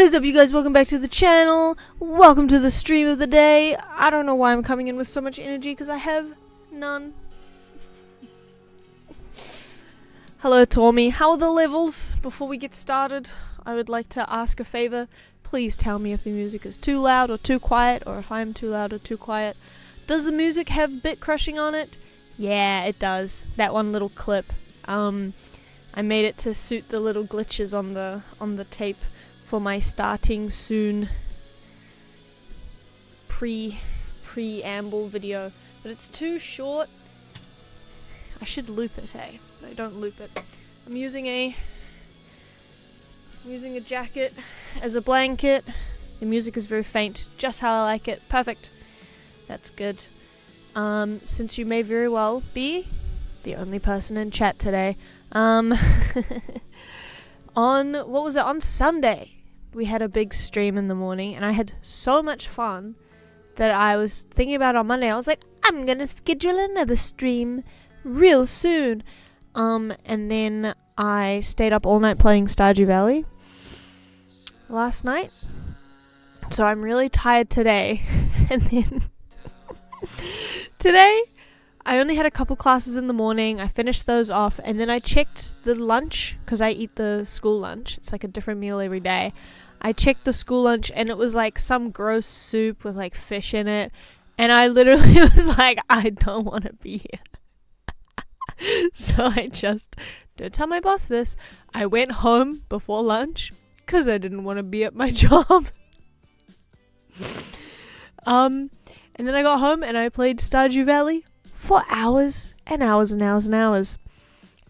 is up, you guys? Welcome back to the channel. Welcome to the stream of the day. I don't know why I'm coming in with so much energy, because I have none. Hello, Tommy. How are the levels? Before we get started, I would like to ask a favor. Please tell me if the music is too loud or too quiet, or if I'm too loud or too quiet. Does the music have bit crushing on it? Yeah, it does. That one little clip. I made it to suit the little glitches on the tape for my starting soon preamble video, but it's too short. I should loop it, hey? No, don't loop it. I'm using a jacket as a blanket. The music is very faint, just how I like it. Perfect. That's good. Since you may very well be the only person in chat today, on Sunday, we had a big stream in the morning, and I had so much fun that I was thinking about it on Monday. I was like, I'm gonna schedule another stream real soon. And then I stayed up all night playing Stardew Valley last night, so I'm really tired today. And then today I only had a couple classes in the morning. I finished those off, and then I checked the lunch, because I eat the school lunch. It's like a different meal every day. I checked the school lunch, and it was like some gross soup with like fish in it, and I literally was like, I don't want to be here. So I just, don't tell my boss this, I went home before lunch because I didn't want to be at my job. And then I got home and I played Stardew Valley for hours and hours and hours and hours.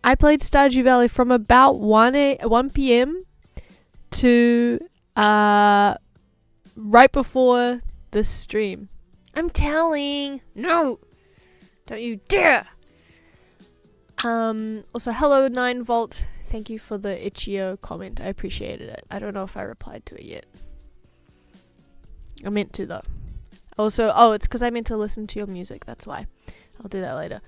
I played Stardew Valley from about 1 p.m. to right before the stream. I'm telling. No! Don't you dare! Also, hello 9volt. Thank you for the Itch.io comment. I appreciated it. I don't know if I replied to it yet. I meant to, though. Also, it's because I meant to listen to your music. That's why. I'll do that later.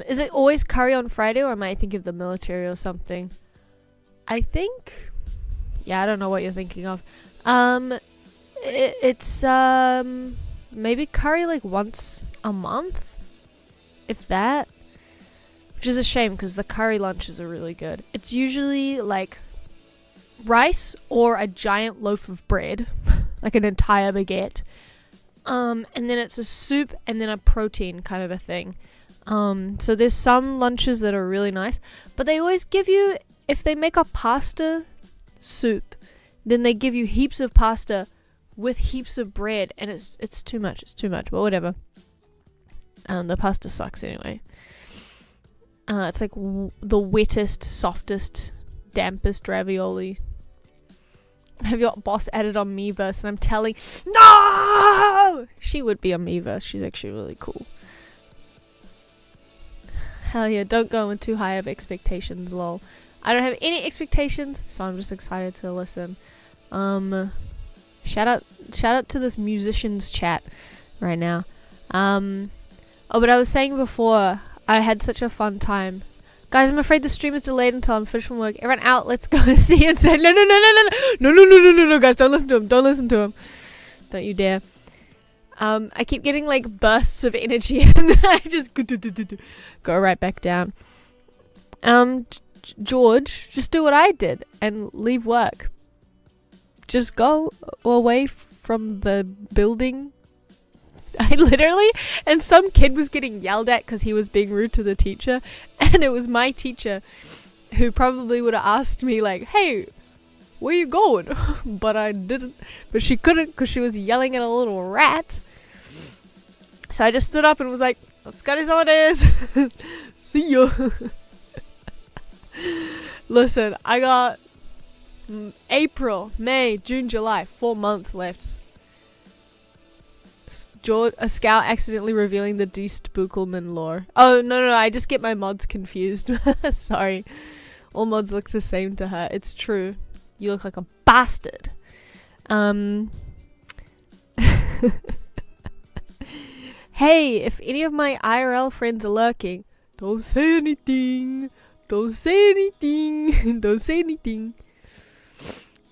Is it always curry on Friday, or am I thinking of the military or something? I think... Yeah, I don't know what you're thinking of. It's maybe curry like once a month, if that. Which is a shame, because the curry lunches are really good. It's usually like rice or a giant loaf of bread, like an entire baguette. And then it's a soup and then a protein kind of a thing. So there's some lunches that are really nice, but they always give you, if they make a pasta soup, then they give you heaps of pasta with heaps of bread, and it's too much. It's too much, but whatever. The pasta sucks anyway. It's like the wettest, softest, dampest ravioli. Have your boss added on Miiverse, and I'm telling... No! She would be on Miiverse. She's actually really cool. Hell yeah, don't go in too high of expectations, lol. I don't have any expectations, so I'm just excited to listen. Shout out to this musicians chat right now. But I was saying before, I had such a fun time. Guys, I'm afraid the stream is delayed until I'm finished from work. Everyone out, let's go see and say no, guys, don't listen to him. Don't you dare. I keep getting like bursts of energy and then I just go right back down. George, just do what I did and leave work. Just go away from the building. I literally, and some kid was getting yelled at because he was being rude to the teacher, and it was my teacher who probably would have asked me like, hey, where you going? But I didn't, but she couldn't because she was yelling at a little rat. So I just stood up and was like, Scotty's on this. See ya. Listen, I got April, May, June, July, 4 months left. A scout accidentally revealing the Deist Buchelman lore. Oh, no, I just get my mods confused. Sorry. All mods look the same to her. It's true. You look like a bastard. Hey, if any of my IRL friends are lurking, don't say anything. Don't say anything. Don't say anything.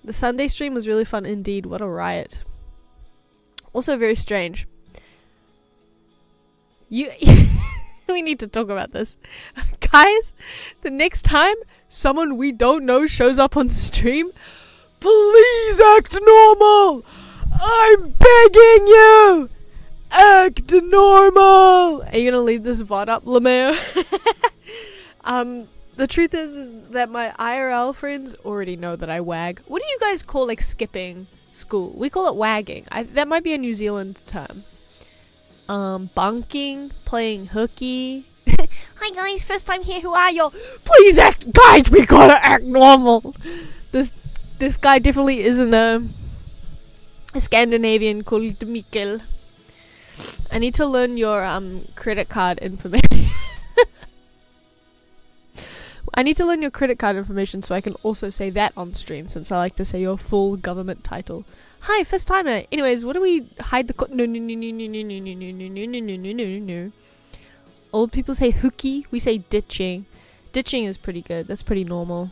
The Sunday stream was really fun indeed. What a riot. Also very strange. We need to talk about this. Guys, the next time someone we don't know shows up on stream, please act normal! I'm begging you! Act normal! Are you gonna leave this VOD up, Lemaire? The truth is that my IRL friends already know that I wag. What do you guys call, like, skipping school? We call it wagging. That might be a New Zealand term. Bunking, playing hooky. Hi guys, first time here, who are you? Please act, guys, we gotta act normal. This guy definitely isn't a Scandinavian called Mikkel. I need to learn your credit card information. I need to learn your credit card information so I can also say that on stream, since I like to say your full government title. Hi, first timer. Anyways, what do we hide the no. Old people say hooky, we say ditching. Ditching is pretty good. That's pretty normal.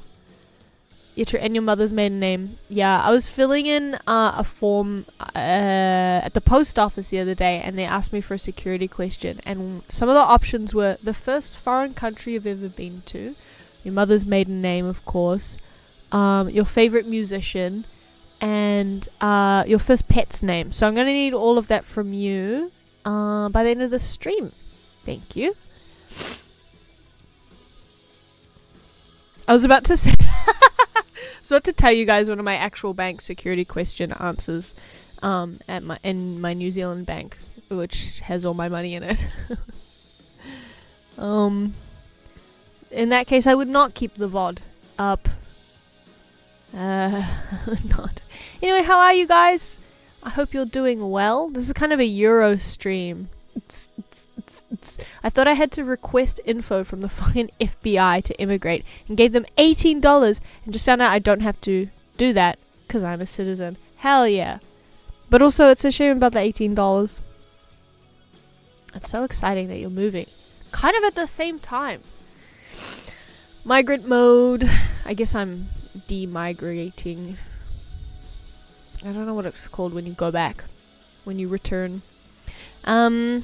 And your mother's maiden name. Yeah, I was filling in a form at the post office the other day, and they asked me for a security question, and some of the options were the first foreign country you've ever been to, your mother's maiden name, of course, your favorite musician, and your first pet's name. So I'm going to need all of that from you by the end of the stream. Thank you. I was about to say... I was about to tell you guys one of my actual bank security question answers in my New Zealand bank, which has all my money in it. In that case, I would not keep the VOD up. Not. Anyway, how are you guys? I hope you're doing well. This is kind of a Euro stream. I thought I had to request info from the fucking FBI to immigrate, and gave them $18 and just found out I don't have to do that because I'm a citizen. Hell yeah. But also, it's a shame about the $18. It's so exciting that you're moving. Kind of at the same time. Migrant mode. I guess I'm demigrating. I don't know what it's called when you go back. When you return. I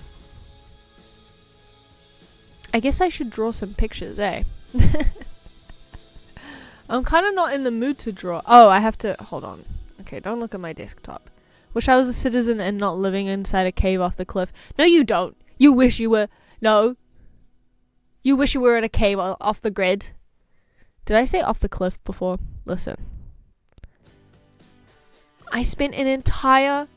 guess I should draw some pictures, eh? I'm kind of not in the mood to draw. Oh, I have to... Hold on. Okay, don't look at my desktop. Wish I was a citizen and not living inside a cave off the cliff. No, you don't. You wish you were... No. You wish you were in a cave off the grid. Did I say off the cliff before? Listen. I spent an entire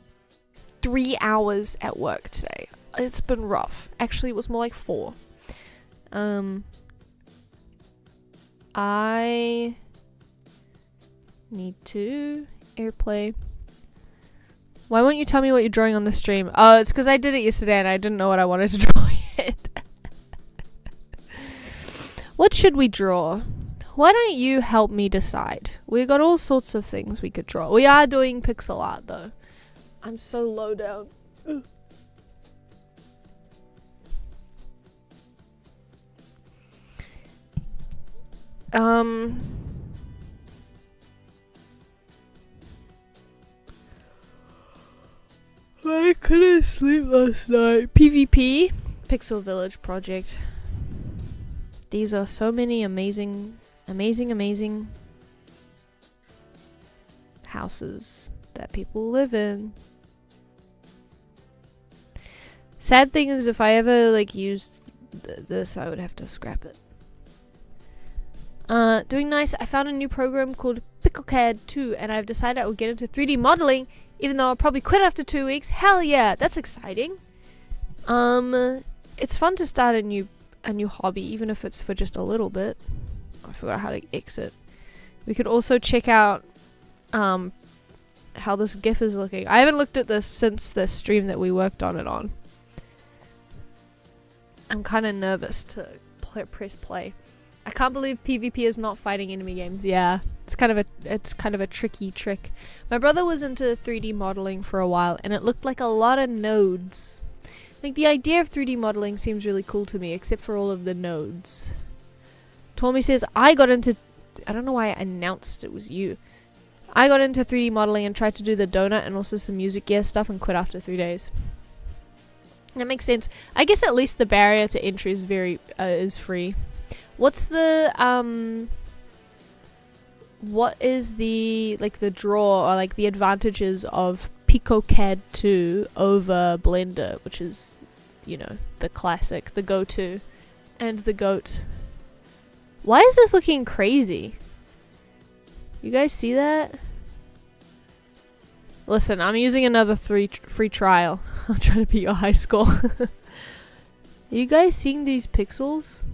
3 hours at work today. It's been rough. Actually, it was more like 4. I need to airplay. Why won't you tell me what you're drawing on the stream? Oh, it's because I did it yesterday and I didn't know what I wanted to draw yet. What should we draw? Why don't you help me decide? We got all sorts of things we could draw. We are doing pixel art though. I'm so low down. Ugh. I couldn't sleep last night. PvP, Pixel Village project. These are so many amazing houses that people live in. Sad thing is, if I ever like used this, I would have to scrap it. Doing nice. I found a new program called PixelCAD 2, and I've decided I will get into 3D modeling, even though I'll probably quit after 2 weeks. Hell yeah, that's exciting. It's fun to start a new hobby, even if it's for just a little bit. I forgot how to exit. We could also check out how this GIF is looking. I haven't looked at this since the stream that we worked on it on. I'm kind of nervous to press play. I can't believe PvP is not fighting enemy games. Yeah, it's kind of a tricky trick. My brother was into 3D modeling for a while, and it looked like a lot of nodes. Like, the idea of 3D modeling seems really cool to me, except for all of the nodes. Tommy says, I got into... I don't know why I announced it was you. I got into 3D modeling and tried to do the donut and also some music gear stuff and quit after 3 days. That makes sense. I guess at least the barrier to entry is is free. What's the what is the the draw or like the advantages of PicoCAD 2 over Blender, which is, you know, the classic, the go-to, and the GOAT? Why is this looking crazy? You guys see that? Listen, I'm using another free trial. I'm trying to beat your high score. Are you guys seeing these pixels?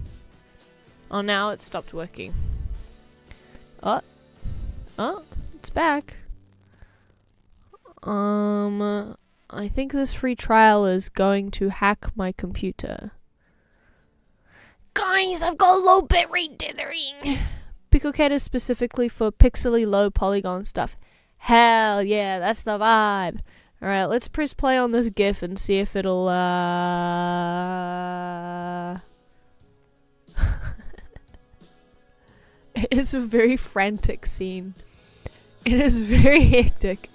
Oh, now it stopped working. Oh, it's back. I think this free trial is going to hack my computer. Guys, I've got low bitrate dithering. PicoCAD is specifically for pixely low polygon stuff. Hell yeah, that's the vibe. Alright, let's press play on this GIF and see if it'll It is a very frantic scene. It is very hectic.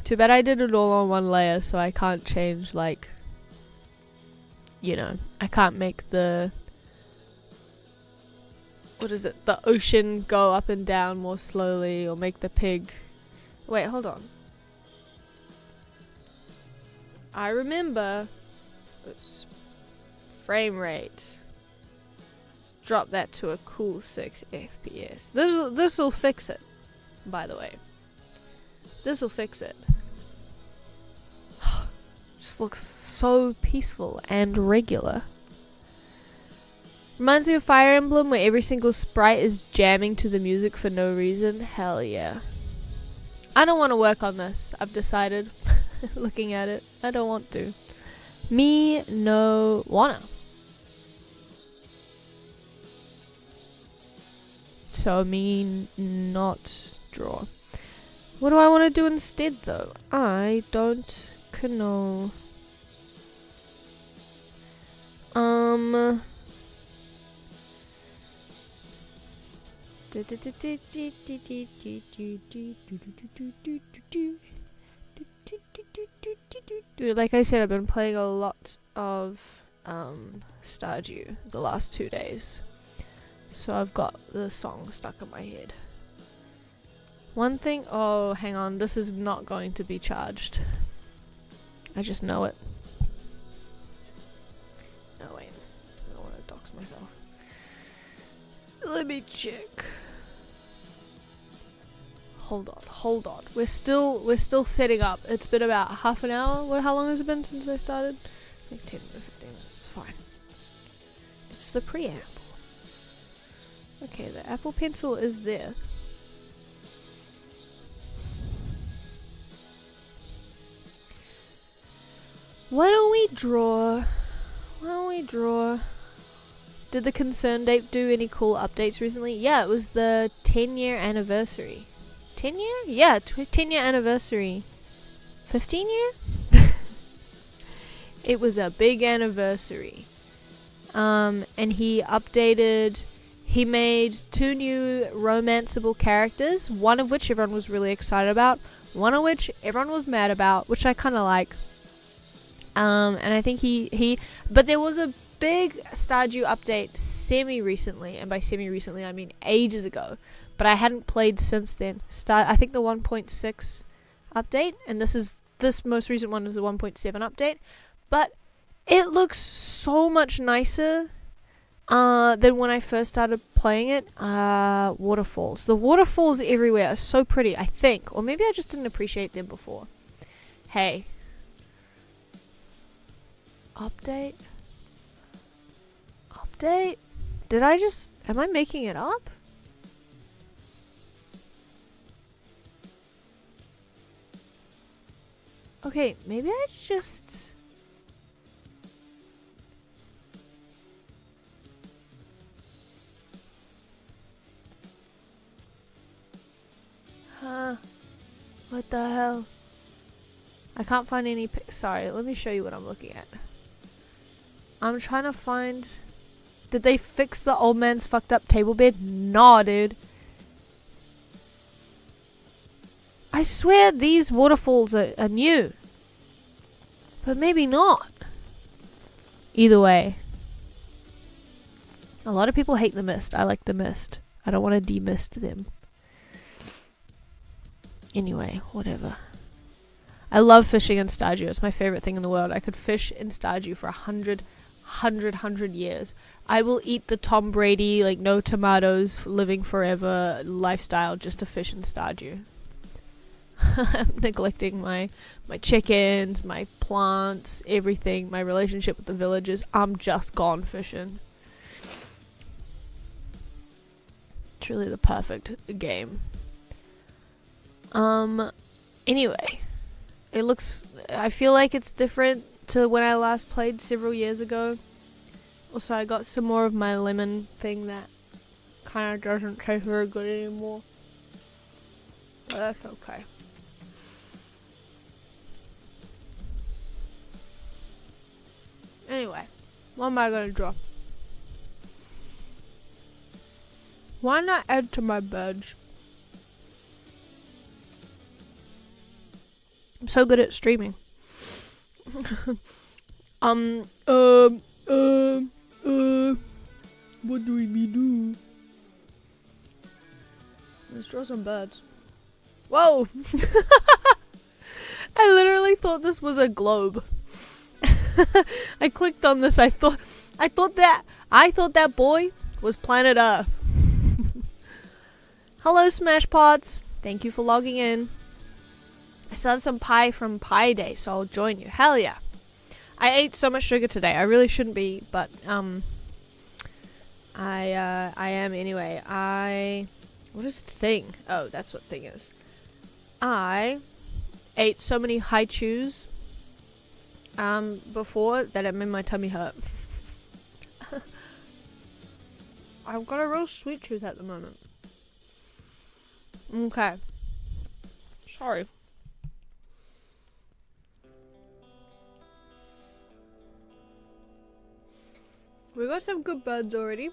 Too bad I did it all on one layer, so I can't change, like, you know, I can't make the, what is it, the ocean go up and down more slowly, or make the pig, wait, hold on. I remember, frame rate. Let's drop that to a cool 6 FPS. This'll fix it, by the way. This'll fix it. Just looks so peaceful and regular. Reminds me of Fire Emblem, where every single sprite is jamming to the music for no reason. Hell yeah. I don't want to work on this, I've decided. Looking at it, I don't want to. Me no wanna. So me not draw. What do I want to do instead though? I don't know. Like I said, I've been playing a lot of Stardew the last 2 days, so I've got the song stuck in my head. One thing, oh hang on, this is not going to be charged. I just know it. Oh wait, I don't want to dox myself. Let me check. Hold on. We're still setting up. It's been about half an hour. How long has it been since I started? Like 10 or 15 minutes. It's fine. It's the preamble. Okay, the Apple Pencil is there. Why don't we draw? Did the Concern Date do any cool updates recently? Yeah, it was the 10-year anniversary. 10 year? Yeah, 10-year anniversary. 15 year? It was a big anniversary. And he updated, he made 2 new romanceable characters, one of which everyone was really excited about, one of which everyone was mad about, which I kind of like. And I think but there was a big Stardew update semi-recently, and by semi-recently I mean ages ago, but I hadn't played since then. I think the 1.6 update, and this most recent one is the 1.7 update, but it looks so much nicer than when I first started playing it. Waterfalls. The waterfalls everywhere are so pretty, I think, or maybe I just didn't appreciate them before. Hey. Update? Am I making it up? Okay, maybe I just... What the hell? I can't find any sorry, let me show you what I'm looking at. I'm trying to find... Did they fix the old man's fucked up table bed? Nah, dude. I swear these waterfalls are new. But maybe not. Either way. A lot of people hate the mist. I like the mist. I don't want to demist them. Anyway, whatever. I love fishing in Stardew. It's my favorite thing in the world. I could fish in Stardew for 100 years. I will eat the Tom Brady, like, no tomatoes, living forever lifestyle just to fish in Stardew. I'm neglecting my chickens, my plants, everything, my relationship with the villagers. I'm just gone fishing. It's really the perfect game. Anyway, I feel like it's different to when I last played several years ago. Also, I got some more of my lemon thing that kind of doesn't taste very good anymore. But that's okay. Anyway, what am I gonna draw? Why not add to my birds? I'm so good at streaming. What do we do? Let's draw some birds. Whoa! I literally thought this was a globe. I clicked on this. I thought that boy was planet Earth. Hello, Smash Pots. Thank you for logging in. I still have some pie from Pie Day, so I'll join you. Hell yeah. I ate so much sugar today. I really shouldn't be, but I am anyway. What is thing? Oh, that's what thing is. I ate so many high chews before that it made my tummy hurt. I've got a real sweet tooth at the moment. Okay. Sorry. We got some good birds already.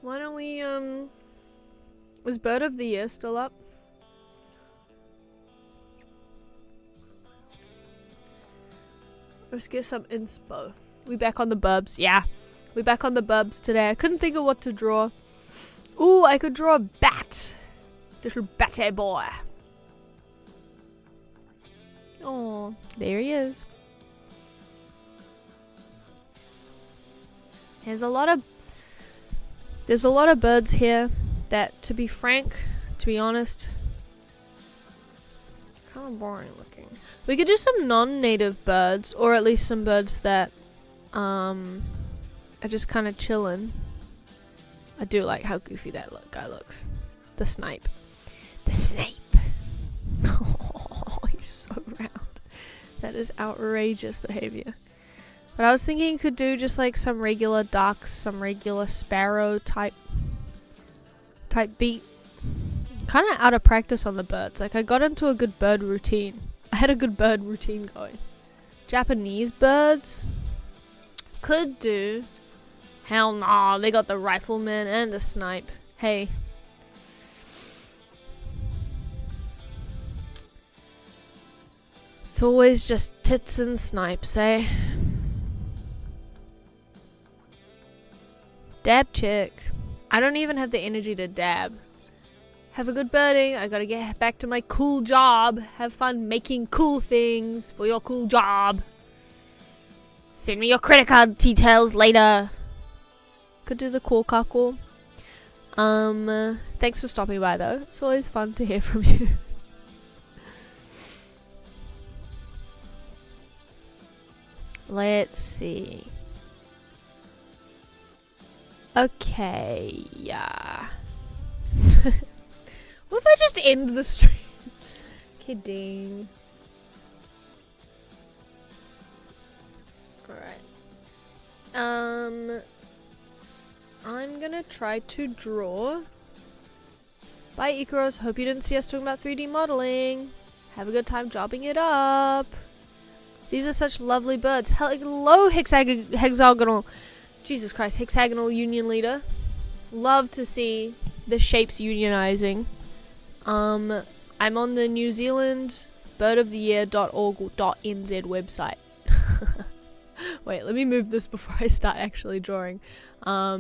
Why don't we, is Bird of the Year still up? Let's get some inspo. We back on the burbs? Yeah. We back on the burbs today. I couldn't think of what to draw. Ooh, I could draw a bat. Little batty boy. Oh, there he is. There's a lot of birds here that, to be honest, kind of boring looking. We could do some non-native birds, or at least some birds that are just kind of chilling. I do like how goofy that guy looks. The snipe. The snape. Oh, he's so round. That is outrageous behavior. But I was thinking you could do just like some regular ducks, some regular sparrow type beat. Kind of out of practice on the birds. Like, I got into a good bird routine. I had a good bird routine going. Japanese birds could do. Hell nah, they got the rifleman and the snipe. Hey. It's always just tits and snipes, eh? Dab chick. I don't even have the energy to dab. Have a good birding. I gotta get back to my cool job. Have fun making cool things for your cool job. Send me your credit card details later. Could do the call cackle. Thanks for stopping by though. It's always fun to hear from you. Let's see. Okay, yeah. What if I just end the stream? Kidding. Alright. I'm gonna try to draw. Bye, Icaros. Hope you didn't see us talking about 3D modeling. Have a good time jobbing it up. These are such lovely birds. Hello, hexagonal. Jesus Christ, hexagonal union leader. love to see the shapes unionizing. I'm on the New Zealand birdoftheyear.org.nz website. Wait, let me move this before I start actually drawing. Our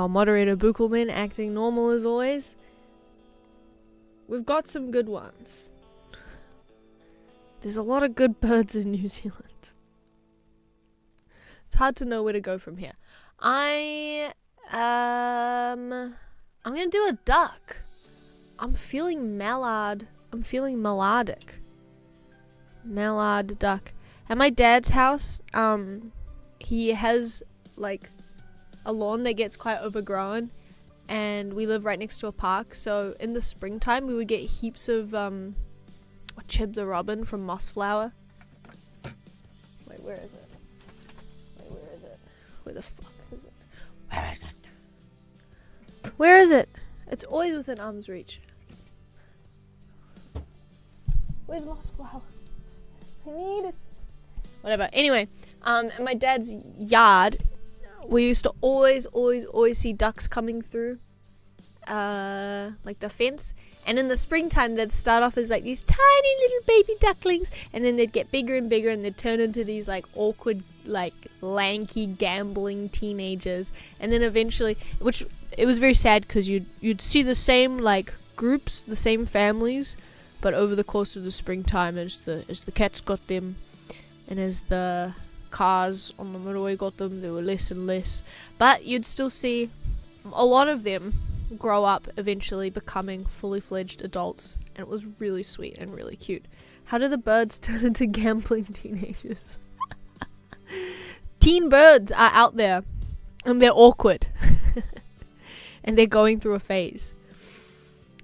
moderator Buchelman acting normal as always. We've got some good ones. There's a lot of good birds in New Zealand. It's hard to know where to go from here. I'm gonna do a duck. I'm feeling mallard. I'm feeling melodic. Mallard duck. At my dad's house, he has like a lawn that gets quite overgrown, and we live right next to a park. So in the springtime, we would get heaps of Chib the robin from mossflower. Wait, where is it? Where the fuck is it? Where is it? Where is it? It's always within arm's reach. Where's mossflower? I need it. Whatever. Anyway, in my dad's yard, we used to always see ducks coming through, like the fence. And in the springtime, they'd start off as like these tiny little baby ducklings, and then they'd get bigger and bigger, and they'd turn into these like awkward, like lanky, gambling teenagers. And then eventually, which it was very sad because you'd see the same like groups, the same families, but over the course of the springtime, as the cats got them, and as the cars on the motorway got them, there were less and less. But you'd still see a lot of them grow up, eventually becoming fully fledged adults, and it was really sweet and really cute. How do the birds turn into gambling teenagers? Teen birds are out there, and they're awkward, and they're going through a phase.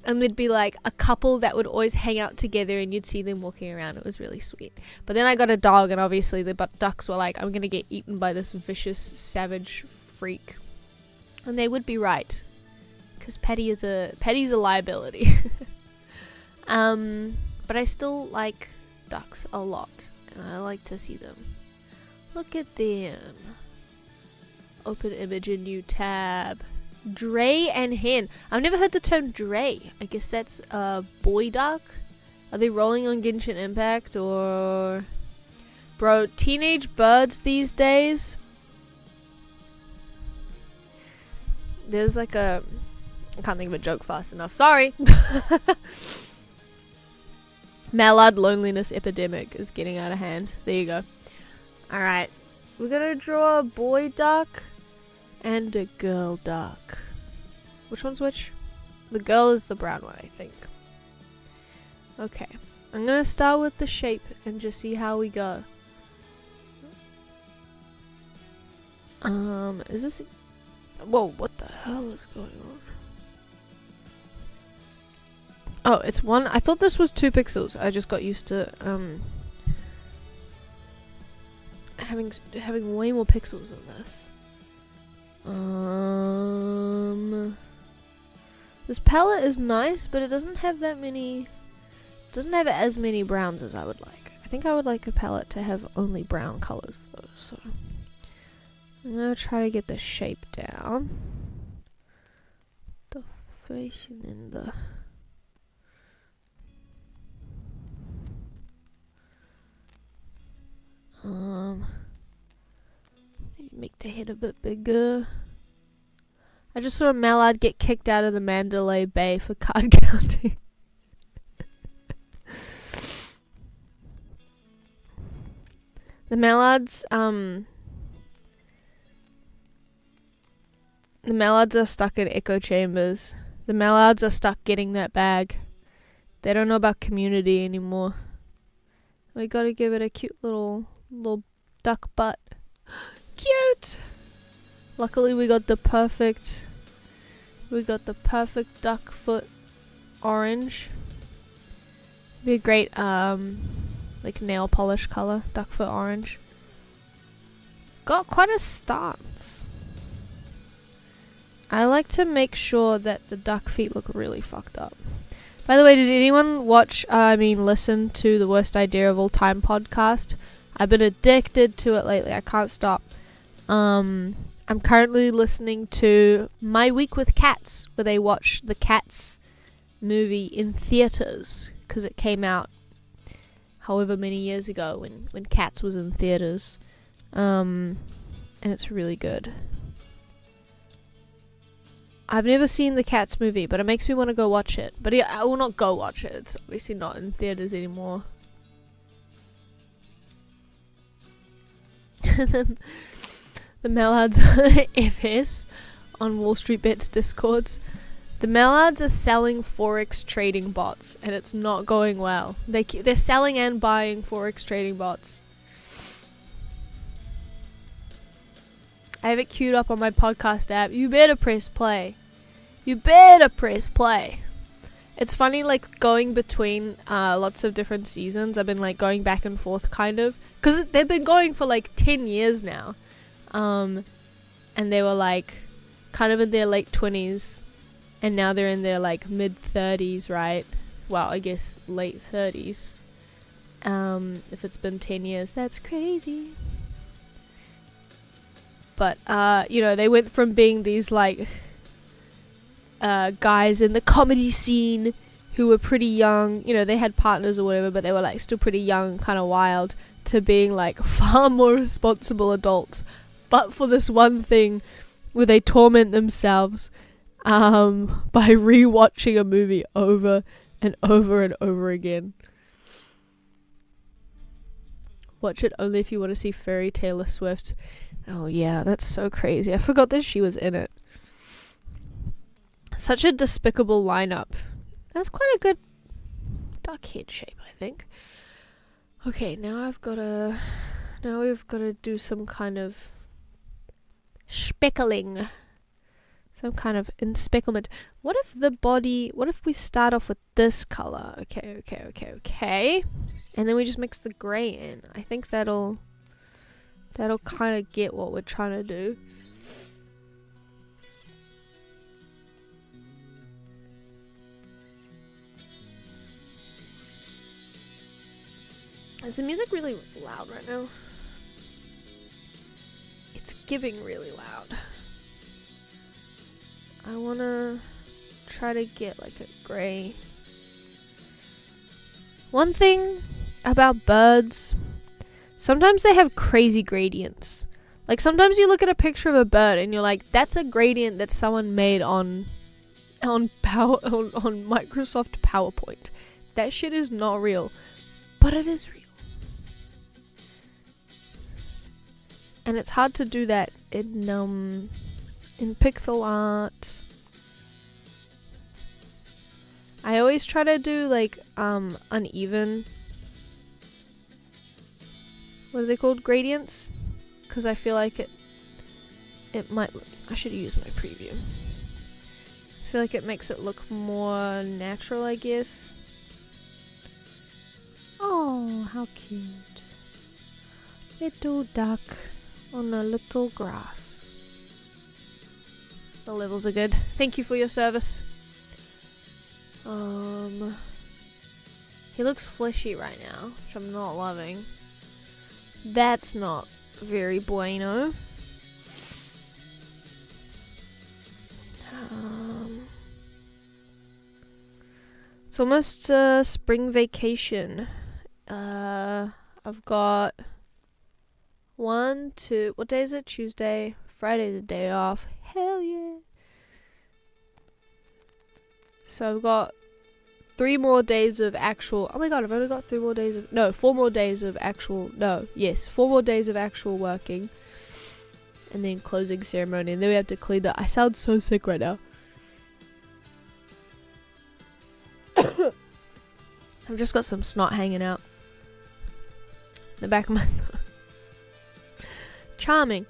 And there'd be like a couple that would always hang out together, and you'd see them walking around. It was really sweet. But then I got a dog, and obviously the ducks were like, I'm gonna get eaten by this vicious, savage freak. And they would be right, because Patty's a liability. But I still like ducks a lot, and I like to see them. Look at them. Open image, a new tab. Dray and hen. I've never heard the term dray. I guess that's a boy duck. Are they rolling on Genshin Impact or... Bro, teenage birds these days. There's like a... I can't think of a joke fast enough. Sorry. Mallard loneliness epidemic is getting out of hand. There you go. Alright. We're gonna draw a boy duck and a girl duck. Which one's which? The girl is the brown one, I think. Okay. I'm gonna start with the shape and just see how we go. Is this... Whoa, what the hell is going on? Oh, it's one... I thought this was 2 pixels. I just got used to, having way more pixels than this. This palette is nice, but it doesn't have that many... Doesn't have as many browns as I would like. I think I would like a palette to have only brown colors, though, so... I'm gonna try to get the shape down. The face and then the... Maybe make the head a bit bigger. I just saw a mallard get kicked out of the Mandalay Bay for card counting. The mallards are stuck in echo chambers. The mallards are stuck getting that bag. They don't know about community anymore. We gotta give it a cute little duck butt. Cute! Luckily we got the perfect duck foot orange. Be a great like nail polish color, duck foot orange. Got quite a stance. I like to make sure that the duck feet look really fucked up. By the way, did anyone listen to the Worst Idea of All Time podcast? I've been addicted to it lately. I can't stop. I'm currently listening to My Week with Cats, where they watch the Cats movie in theaters, because it came out however many years ago when Cats was in theaters. And it's really good. I've never seen the Cats movie, but it makes me want to go watch it. But yeah, I will not go watch it. It's obviously not in theaters anymore. The Mallards FS on Wall Street Bets Discords. The Mallards are selling Forex trading bots, and it's not going well. They're selling and buying Forex trading bots. I have it queued up on my podcast app. You better press play. You better press play. It's funny, like, going between lots of different seasons. I've been, like, going back and forth, kind of. Because they've been going for, like, 10 years now. And they were, like, kind of in their late 20s. And now they're in their, like, mid-30s, right? Well, I guess late 30s. If it's been 10 years, that's crazy. But, they went from being these, like, guys in the comedy scene who were pretty young. You know, they had partners or whatever, but they were, like, still pretty young, kind of wild, to being, like, far more responsible adults. But for this one thing where they torment themselves by rewatching a movie over and over and over again. Watch it only if you want to see furry Taylor Swift. Oh yeah, that's so crazy. I forgot that she was in it. Such a despicable lineup. That's quite a good duck head shape, I think. Okay, now we've got to do some kind of speckling. Some kind of inspecklement. What if we start off with this color? Okay. And then we just mix the grey in. I think that'll kind of get what we're trying to do. Is the music really loud right now? It's giving really loud. I want to try to get like a grey. One thing about birds, sometimes they have crazy gradients. Like sometimes you look at a picture of a bird and you're like, that's a gradient that someone made on Microsoft PowerPoint. That shit is not real, but it is real. And it's hard to do that in pixel art. I always try to do like uneven, what are they called, gradients, because I feel like it might, I should use my preview. I feel like it makes it look more natural, I guess. Oh, how cute. Little duck on a little grass. The levels are good. Thank you for your service. He looks fleshy right now, which I'm not loving. That's not very bueno. It's almost spring vacation. I've got 1, 2, what day is it? Tuesday. Friday the day off. Hell yeah. So I've got 3 more days of actual, oh my god, I've only got 4 more days of actual, 4 more days of actual working. And then closing ceremony, and then we have to clean that. I sound so sick right now. I've just got some snot hanging out the back of my throat. Charming.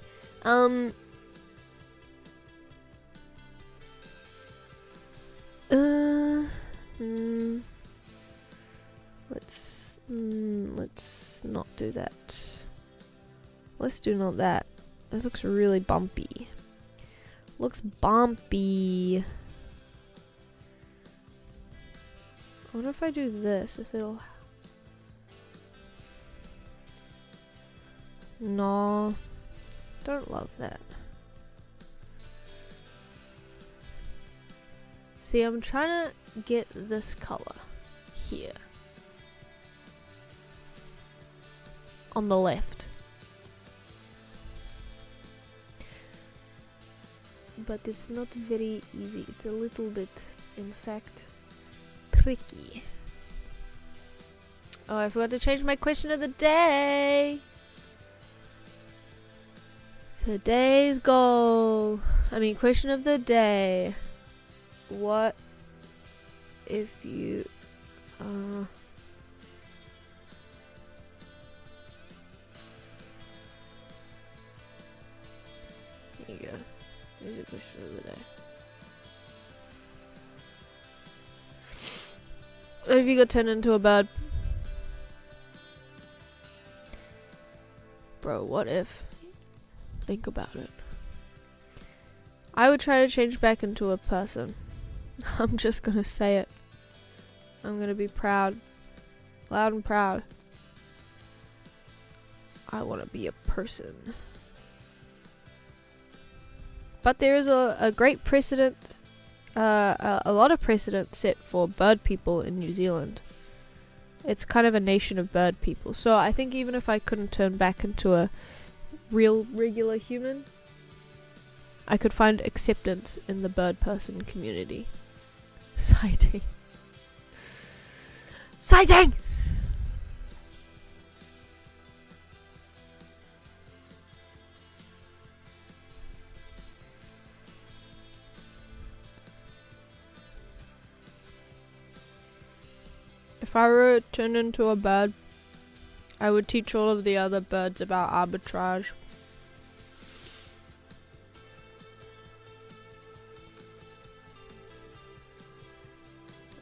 Let's not do that. Let's do not that. It looks really bumpy. Looks bumpy. I wonder if I do this, if it'll... No. Don't love that. See, I'm trying to get this color here. On the left. But it's not very easy. It's a little bit, in fact, tricky. Oh, I forgot to change my question of the day. Today's goal. Question of the day. What if you there you go. Here's a question of the day. What if you got turned into a bird? Bro, what if? Think about it. I would try to change back into a person. I'm just gonna say it. I'm gonna be proud. Loud and proud. I wanna be a person. But there is a great precedent, a lot of precedent set for bird people in New Zealand. It's kind of a nation of bird people. So I think even if I couldn't turn back into a real regular human, I could find acceptance in the bird person community. Sighting. Sighting! If I were turned into a bird, I would teach all of the other birds about arbitrage.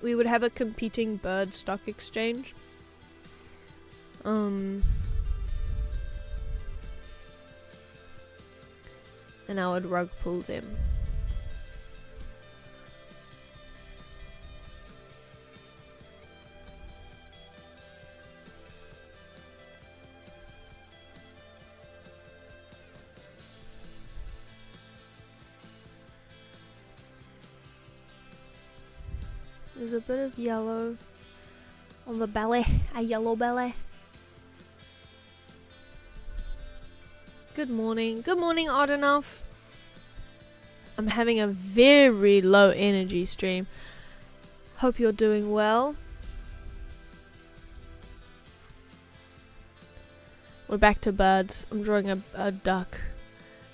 We would have a competing bird stock exchange. And I would rug pull them. There's a bit of yellow on the belly, a yellow belly. Good morning, odd enough. I'm having a very low energy stream. Hope you're doing well. We're back to birds. I'm drawing a duck.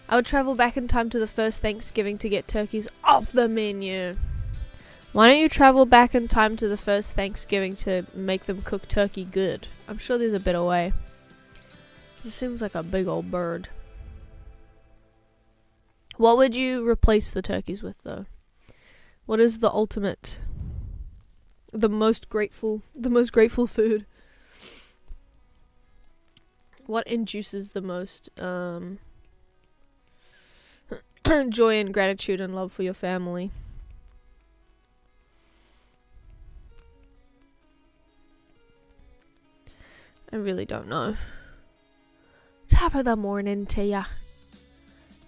I would travel back in time to the first Thanksgiving to get turkeys off the menu. Why don't you travel back in time to the first Thanksgiving to make them cook turkey good? I'm sure there's a better way. It seems like a big old bird. What would you replace the turkeys with, though? What is the ultimate, the most grateful food? What induces the most joy and gratitude and love for your family? I really don't know. Top of the morning to ya.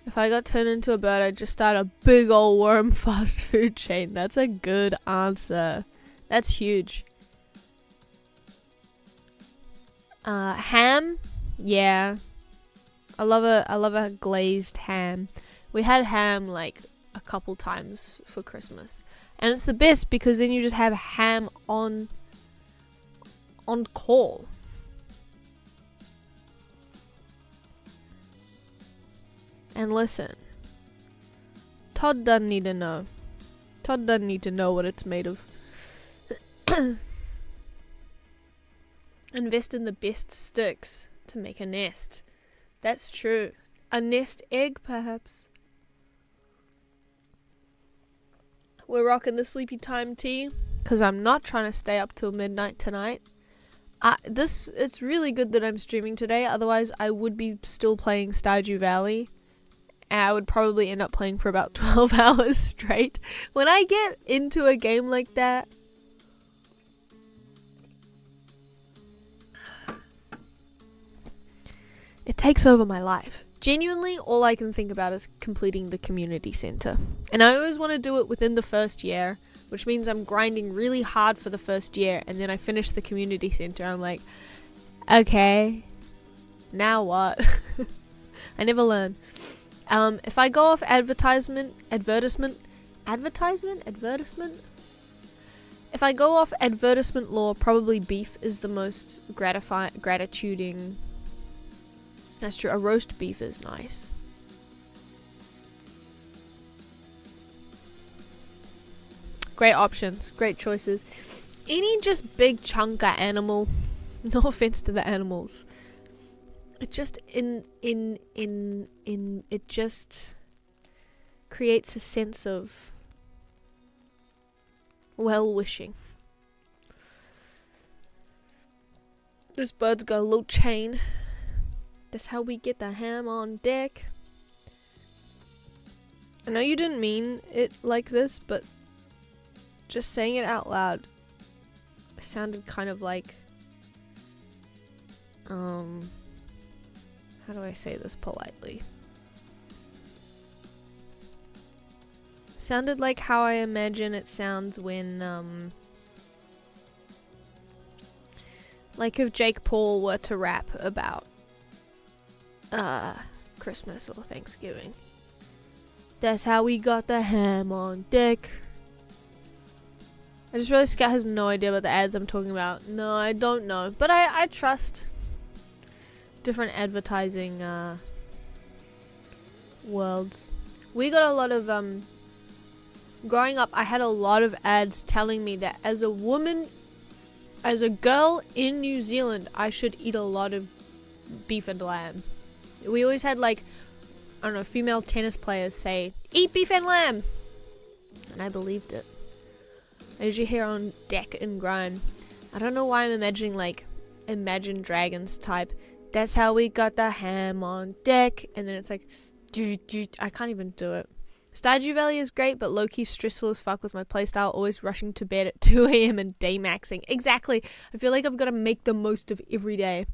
If I got turned into a bird, I'd just start a big old worm fast food chain. That's a good answer. That's huge. Ham? Yeah. I love a glazed ham. We had ham like a couple times for Christmas. And it's the best because then you just have ham on call. And listen, Todd doesn't need to know. Todd doesn't need to know what it's made of. Invest in the best sticks to make a nest. That's true. A nest egg, perhaps. We're rocking the sleepy time tea, because I'm not trying to stay up till midnight tonight. It's really good that I'm streaming today, otherwise I would be still playing Stardew Valley. And I would probably end up playing for about 12 hours straight. When I get into a game like that, it takes over my life. Genuinely, all I can think about is completing the community center. And I always want to do it within the first year, which means I'm grinding really hard for the first year, and then I finish the community center. I'm like, okay, now what? I never learn. If I go off advertisement. If I go off advertisement law, probably beef is the most gratituding. That's true. A roast beef is nice. Great options. Great choices. Any just big chunk of animal. No offense to the animals. It just it just creates a sense of well-wishing. This bird's got a little chain. That's how we get the ham on deck. I know you didn't mean it like this, but just saying it out loud sounded kind of like, how do I say this politely? Sounded like how I imagine it sounds when, like if Jake Paul were to rap about Christmas or Thanksgiving. That's how we got the ham on deck. I just realized Scout has no idea about the ads I'm talking about. No, I don't know. But I trust different advertising worlds. We got a lot of growing up, I had a lot of ads telling me that as a woman, as a girl in New Zealand, I should eat a lot of beef and lamb. We always had, like, I don't know, female tennis players say, eat beef and lamb. And I believed it. I usually hear on Deck and Grime. I don't know why I'm imagining, like, Imagine Dragons type. That's how we got the ham on deck. And then it's like, I can't even do it. Stardew Valley is great, but low-key stressful as fuck with my playstyle, always rushing to bed at 2 a.m. and day-maxing. Exactly. I feel like I've got to make the most of every day.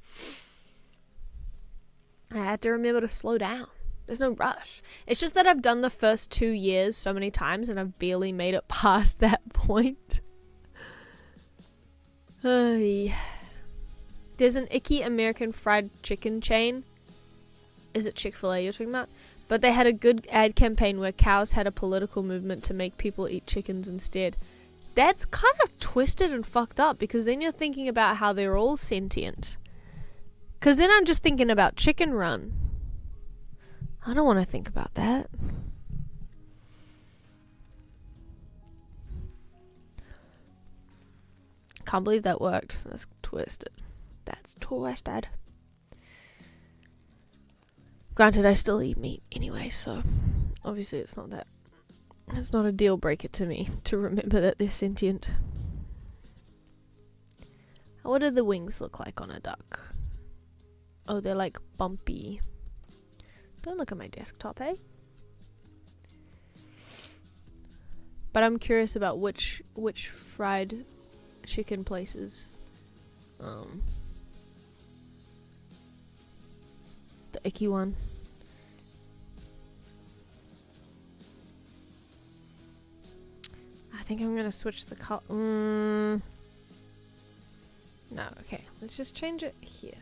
I had to remember to slow down. There's no rush. It's just that I've done the first 2 years so many times and I've barely made it past that point. There's an icky American fried chicken chain. Is it Chick-fil-A you're talking about? But they had a good ad campaign where cows had a political movement to make people eat chickens instead. That's kind of twisted and fucked up, because then you're thinking about how they're all sentient. Because then I'm just thinking about Chicken Run. I don't want to think about that. Can't believe that worked. That's twisted. That's twisted. Granted, I still eat meat anyway, so obviously it's not a deal breaker to me to remember that they're sentient. What do the wings look like on a duck? Oh, they're like bumpy. Don't look at my desktop, eh? But I'm curious about which fried chicken places. The icky one. I think I'm gonna switch the color. No, okay. Let's just change it here.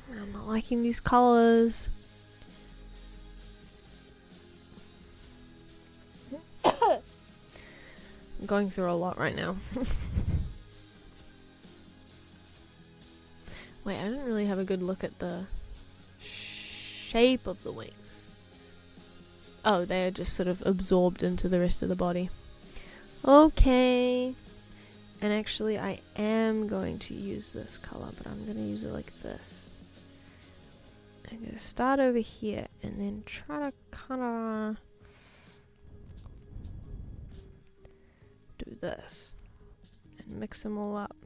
I'm not liking these colors. I'm going through a lot right now. Wait, I didn't really have a good look at the shape of the wings. Oh, they're just sort of absorbed into the rest of the body. Okay. And actually, I am going to use this color, but I'm going to use it like this. I'm going to start over here and then try to kind of do this and mix them all up.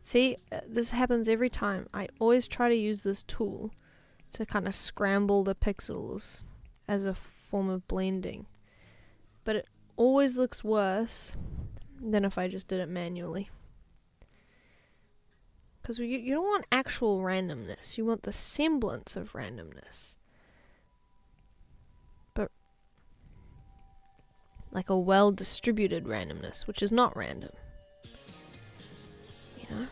See, this happens every time. I always try to use this tool to kind of scramble the pixels as a form of blending, but it always looks worse than if I just did it manually. Because you don't want actual randomness. You want the semblance of randomness. But like a well-distributed randomness, which is not random. You know?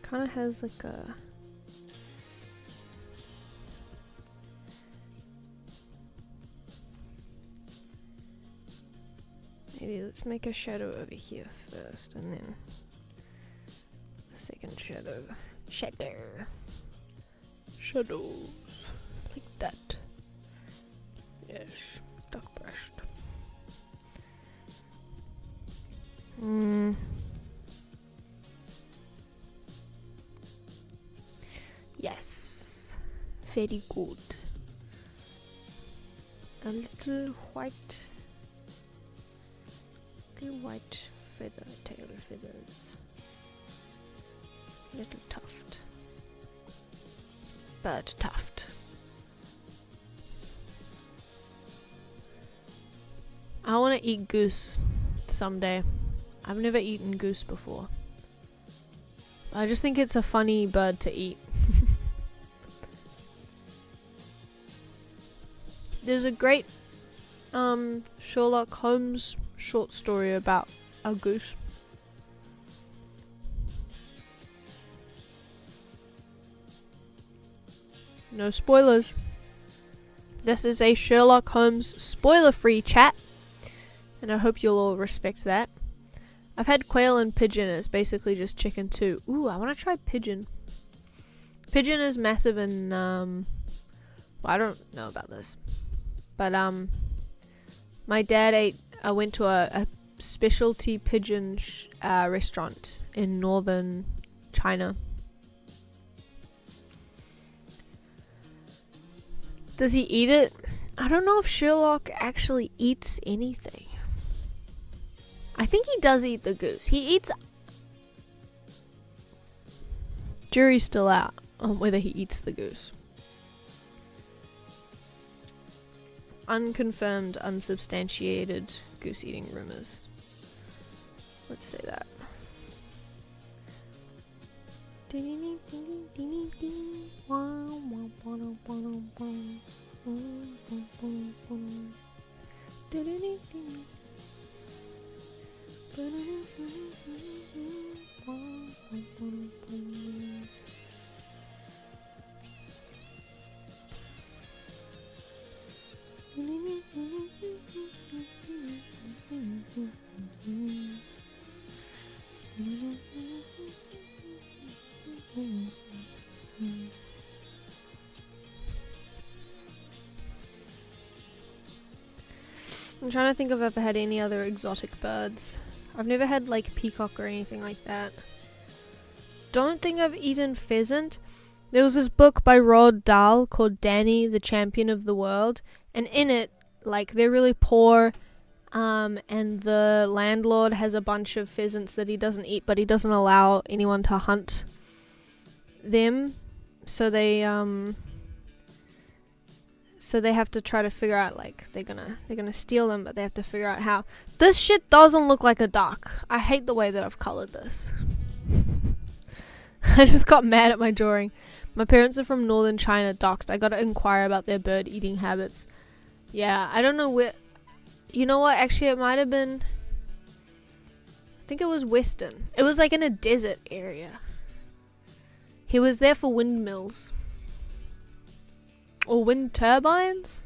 Kind of has like a... Maybe let's make a shadow over here first, and then the second shadow. Shadows. Like that. Yes, dark brushed. Yes. Very good. A little white feather, tail feathers. Little tuft. Bird tuft. I want to eat goose someday. I've never eaten goose before. I just think it's a funny bird to eat. There's a great Sherlock Holmes short story about a goose. No spoilers. This is a Sherlock Holmes spoiler-free chat, and I hope you'll all respect that. I've had quail and pigeon, and it's basically just chicken too. Ooh, I want to try pigeon. Pigeon is massive in, well, I don't know about this, but, my dad went to a specialty pigeon restaurant in northern China. Does he eat it? I don't know if Sherlock actually eats anything. I think he does eat the goose. He eats... Jury's still out on whether he eats the goose. Unconfirmed, unsubstantiated goose eating rumors. Let's say that. I'm trying to think if I've ever had any other exotic birds. I've never had like peacock or anything like that. Don't think I've eaten pheasant. There was this book by Roald Dahl called Danny, the Champion of the World, and in it, like, they're really poor, and the landlord has a bunch of pheasants that he doesn't eat, but he doesn't allow anyone to hunt them, so they have to try to figure out, like, they're gonna steal them, but they have to figure out how. This shit doesn't look like a duck. I hate the way that I've colored this. I just got mad at my drawing. My parents are from northern China, doxed. I gotta inquire about their bird eating habits. Yeah, I don't know where. You know what? Actually, it might have been. I think it was Western. It was like in a desert area. He was there for windmills. Or wind turbines?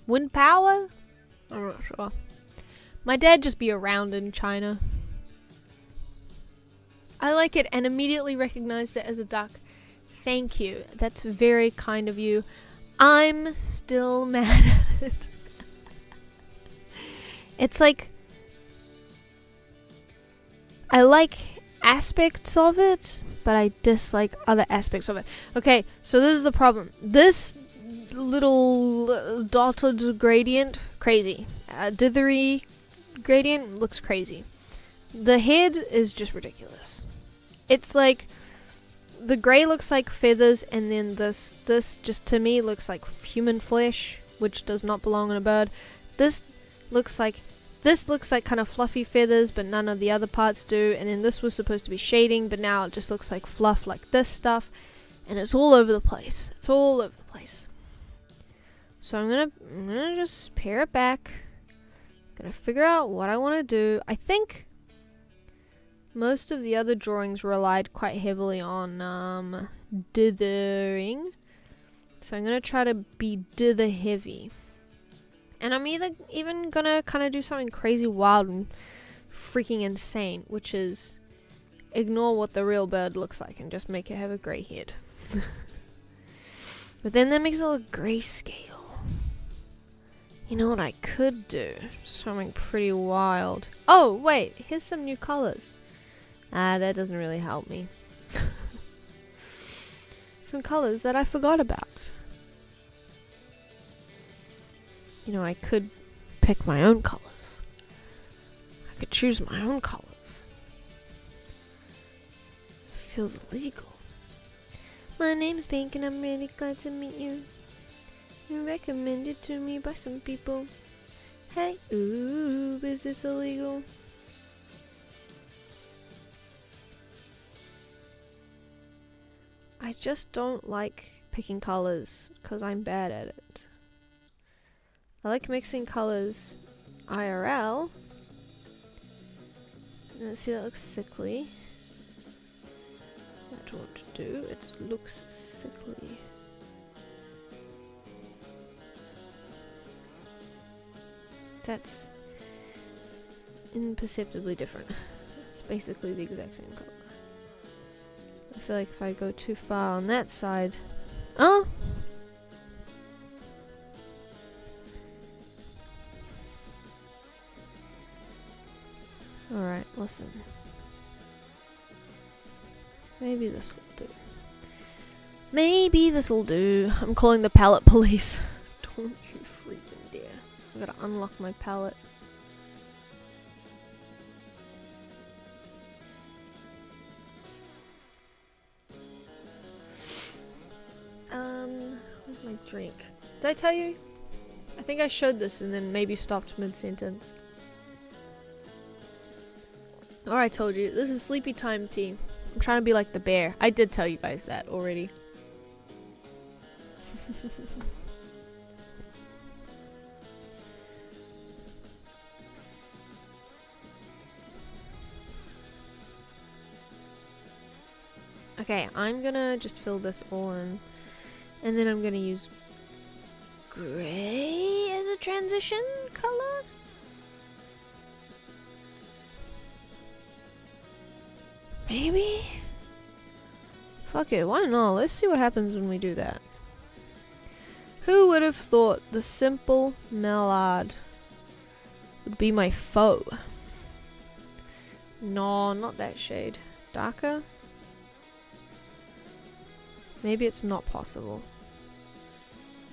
Wind power? I'm not sure. My dad just be around in China. I like it and immediately recognized it as a duck. Thank you. That's very kind of you. I'm still mad at it. It's like... I like aspects of it, but I dislike other aspects of it. Okay, so this is the problem. This little dotted gradient, crazy. Dithery gradient looks crazy. The head is just ridiculous. It's like the grey looks like feathers, and then this just to me looks like human flesh, which does not belong on a bird. This looks like kind of fluffy feathers, but none of the other parts do. And then this was supposed to be shading, but now it just looks like fluff, like this stuff, and it's all over the place. It's all over the place. So I'm gonna just pare it back. Gonna figure out what I want to do. I think most of the other drawings relied quite heavily on dithering, so I'm gonna try to be dither heavy. And I'm even gonna kind of do something crazy wild and freaking insane, which is ignore what the real bird looks like and just make it have a grey head. But then that makes it look grayscale. You know what I could do? Something pretty wild. Oh, wait, here's some new colors. That doesn't really help me. Some colors that I forgot about. You know, I could pick my own colors. I could choose my own colors. Feels illegal. My name's Pink and I'm really glad to meet you. You're recommended to me by some people. Hey, ooh, is this illegal? I just don't like picking colors because I'm bad at it. I like mixing colors IRL. Let's see, that looks sickly. That's what to do. It looks sickly. That's imperceptibly different. It's basically the exact same color. I feel like if I go too far on that side... Oh! Alright, listen. Maybe this will do. Maybe this will do. I'm calling the palette police. Don't you freaking dare. I gotta unlock my palette. Where's my drink? Did I tell you? I think I showed this and then maybe stopped mid-sentence. Or I told you, this is sleepy time tea. I'm trying to be like the bear. I did tell you guys that already. Okay, I'm gonna just fill this all in. And then I'm gonna use gray as a transition color. Maybe? Fuck it, why not? Let's see what happens when we do that. Who would have thought the simple mallard would be my foe? No, not that shade. Darker? Maybe it's not possible.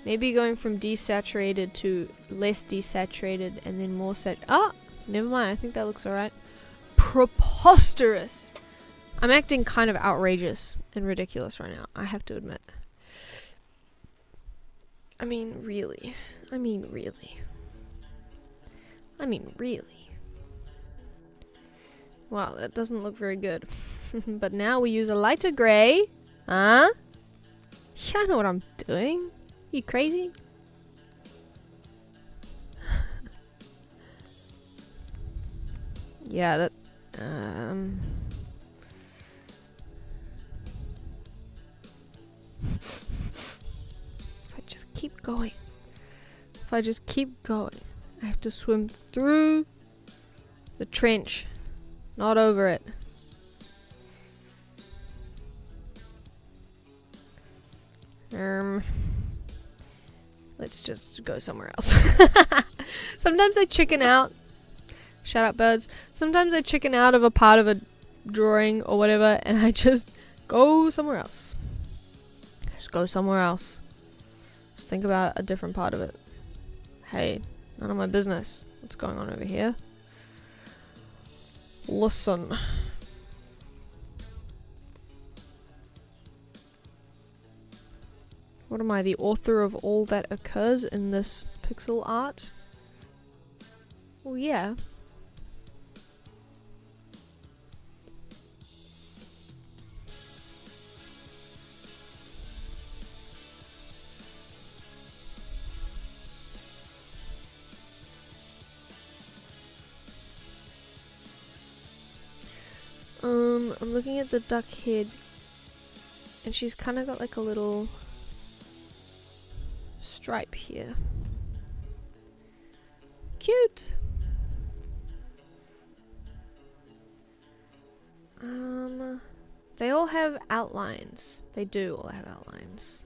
Maybe going from desaturated to less desaturated and then more ah! Never mind, I think that looks alright. Preposterous! I'm acting kind of outrageous and ridiculous right now, I have to admit. I mean, really. Wow, that doesn't look very good. But now we use a lighter gray. Huh? Yeah, I know what I'm doing. You crazy? Yeah, that... If I just keep going. I have to swim through the trench, not over it. Let's just go somewhere else. Sometimes I chicken out. Shut up, birds. Sometimes I chicken out of a part of a drawing or whatever, and I just go somewhere else. Just think about a different part of it. Hey, none of my business. What's going on over here? Listen. What am I, the author of all that occurs in this pixel art? Well, yeah. I'm looking at the duck head, and she's kind of got like a little stripe here. Cute! They all have outlines. They do all have outlines.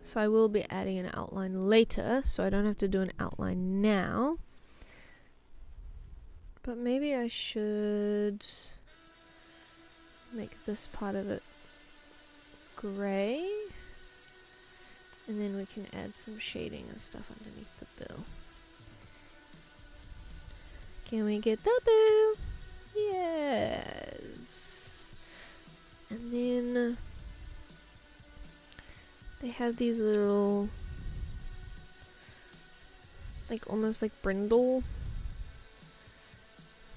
So I will be adding an outline later, so I don't have to do an outline now. But maybe I should make this part of it grey, and then we can add some shading and stuff underneath the bill. Can we get the bill? Yes. And then they have these little, like almost like brindle.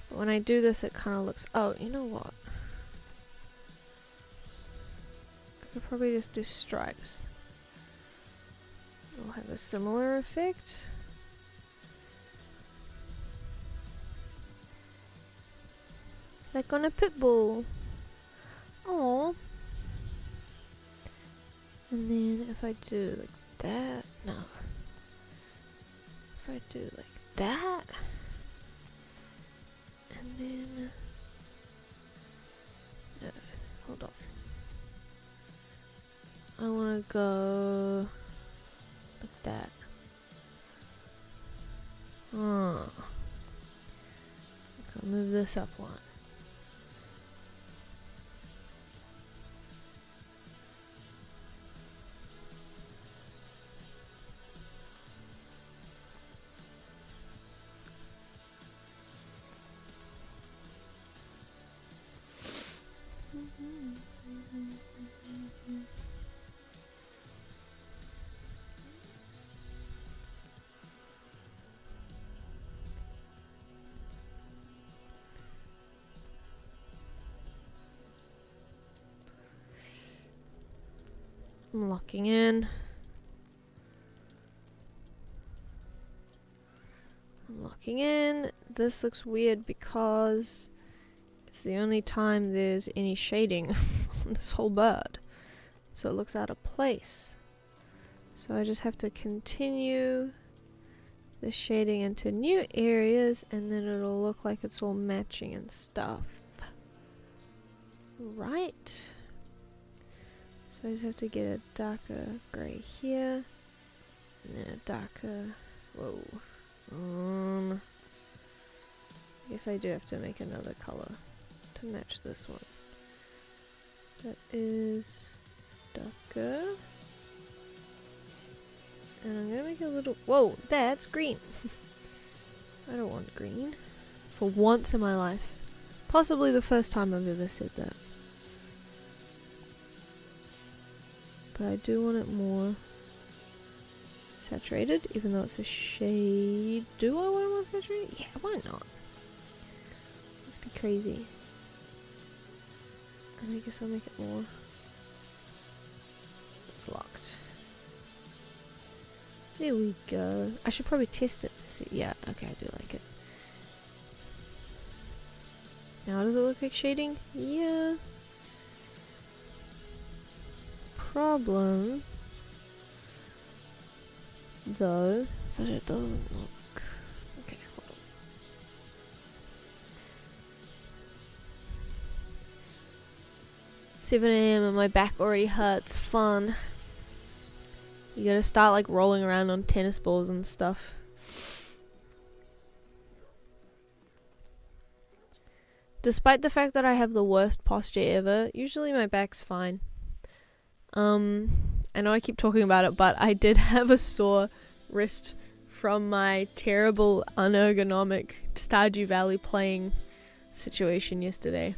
But when I do this, it kind of looks, oh, you know what? I could probably just do stripes. It'll have a similar effect. Like on a pit bull. Aww. And then if I do like that, no. If I do like that, and then, no, hold on. I want to go like that. Oh. Okay, I'll move this up one. I'm locking in. I'm locking in. This looks weird because it's the only time there's any shading on this whole bird. So it looks out of place. So I just have to continue the shading into new areas, and then it'll look like it's all matching and stuff. Right. So I just have to get a darker grey here, and then a darker, whoa, I guess I do have to make another colour to match this one. That is darker, and I'm gonna make a little, whoa, that's green. I don't want green, for once in my life. Possibly the first time I've ever said that. But I do want it more saturated, even though it's a shade. Do I want it more saturated? Yeah, why not? Let's be crazy. And I guess I'll make it more. It's locked. There we go. I should probably test it to see. Yeah, okay, I do like it. Now does it look like shading? Yeah. Problem though is that it doesn't look okay. Hold on. 7 AM and my back already hurts. Fun. You gotta start like rolling around on tennis balls and stuff. Despite the fact that I have the worst posture ever, usually my back's fine. I know I keep talking about it, but I did have a sore wrist from my terrible unergonomic Stardew Valley playing situation yesterday.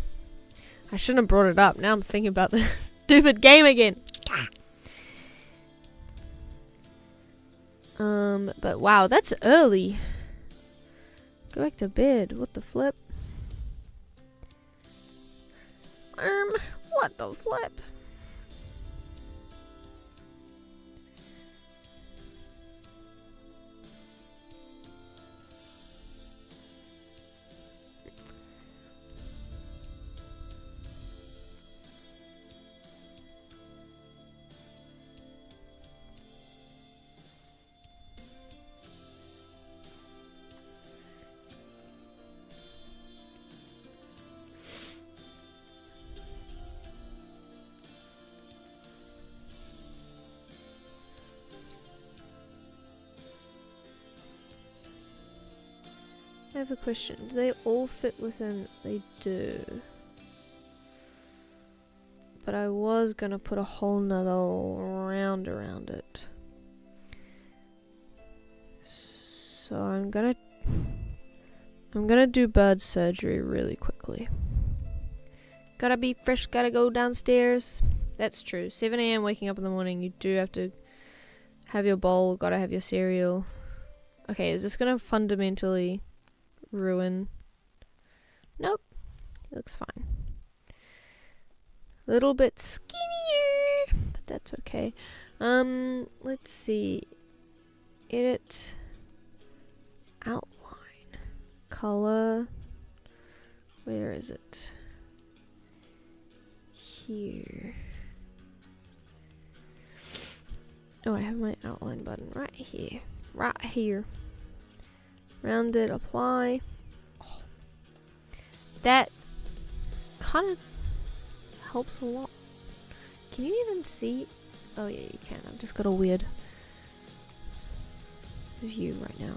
I shouldn't have brought it up. Now I'm thinking about this stupid game again. But wow, that's early. Go back to bed. What the flip? What the flip? I have a question. Do they all fit within? They do. But I was gonna put a whole nother round around it. So I'm gonna do bird surgery really quickly. Gotta be fresh, gotta go downstairs. That's true. 7 AM waking up in the morning, you do have to have your bowl, gotta have your cereal. Okay, is this gonna fundamentally ruin? Nope. It looks fine. A little bit skinnier, but that's okay. Let's see. Edit. Outline. Color. Where is it? Here. Oh, I have my outline button right here. Right here. Round it, apply. Oh, that kind of helps a lot. Can you even see? Oh yeah, you can. I've just got a weird view right now.